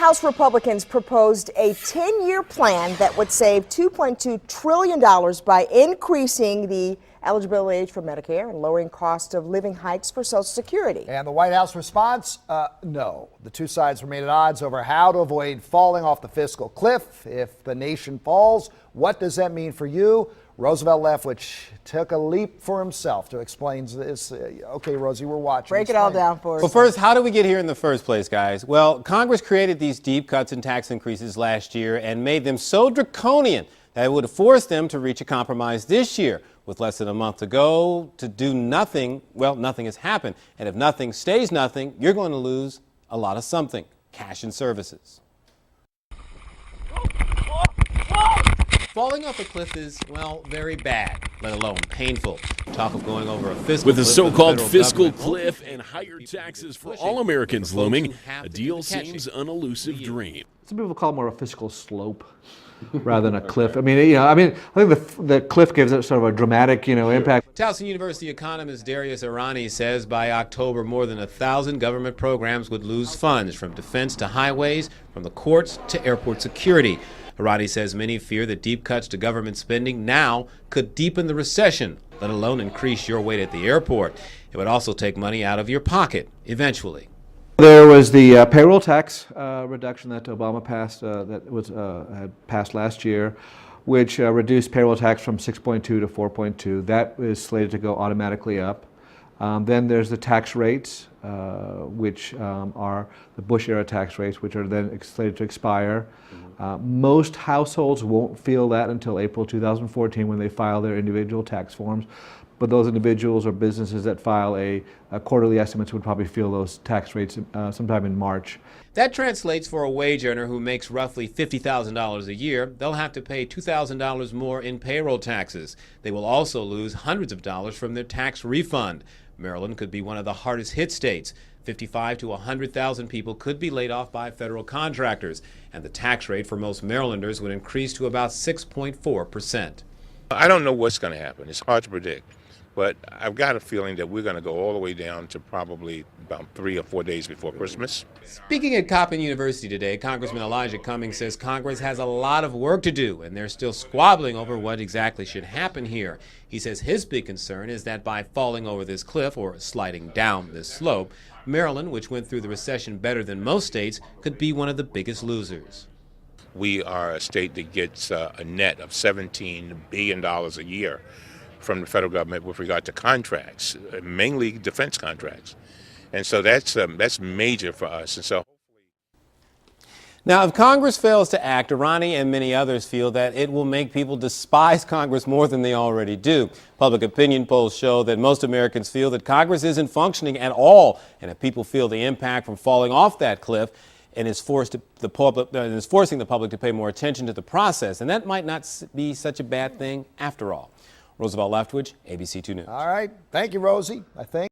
House Republicans proposed a 10-year plan that would save $2.2 trillion by increasing the eligibility age for Medicare and lowering cost of living hikes for Social Security. And the White House response? No. The two sides remain at odds over how to avoid falling off the fiscal cliff. If the nation falls, what does that mean for you? Roosevelt Leftwich took a leap for himself to explain this. Okay, Rosie, we're watching. Break it all down for us. Well, first, how did we get here in the first place, guys? Well, Congress created these deep cuts and tax increases last year and made them so draconian that it would have forced them to reach a compromise this year. With less than a month to go to do nothing, well, nothing has happened. And if nothing stays nothing, you're going to lose a lot of something, cash and services. Falling off a cliff is, well, very bad, let alone painful. Talk of going over a fiscal With the cliff so-called for the fiscal government cliff and higher taxes for all Americans looming, a deal seems an elusive dream. Some people call it more a fiscal slope rather than a cliff. I think the cliff gives it sort of a dramatic, impact. Towson University economist Darius Arani says by October, more than 1,000 government programs would lose funds, from defense to highways, from the courts to airport security. Arani says many fear that deep cuts to government spending now could deepen the recession, let alone increase your wait at the airport. It would also take money out of your pocket, eventually. There was the payroll tax reduction that Obama passed, had passed last year, which reduced payroll tax from 6.2 to 4.2. That is slated to go automatically up. Then there's the tax rates, which are the Bush-era tax rates, which are then slated to expire. Most households won't feel that until April 2014 when they file their individual tax forms. But those individuals or businesses that file a quarterly estimates would probably feel those tax rates sometime in March. That translates for a wage earner who makes roughly $50,000 a year. They'll have to pay $2,000 more in payroll taxes. They will also lose hundreds of dollars from their tax refund. Maryland could be one of the hardest hit states. 55 to 100,000 people could be laid off by federal contractors, and the tax rate for most Marylanders would increase to about 6.4%. I don't know what's going to happen. It's hard to predict. But I've got a feeling that we're going to go all the way down to probably about 3 or 4 days before Christmas. Speaking at Coppin University today, Congressman Elijah Cummings says Congress has a lot of work to do, and they're still squabbling over what exactly should happen here. He says his big concern is that by falling over this cliff, or sliding down this slope, Maryland, which went through the recession better than most states, could be one of the biggest losers. We are a state that gets a net of $17 billion a year from the federal government with regard to contracts, mainly defense contracts. And so that's major for us. And so now, if Congress fails to act, Arani and many others feel that it will make people despise Congress more than they already do. Public opinion polls show that most Americans feel that Congress isn't functioning at all. And if people feel the impact from falling off that cliff, and is forcing the public to pay more attention to the process. And that might not be such a bad thing after all. Roosevelt Leftwich, ABC 2 News. All right. Thank you, Rosie. I think.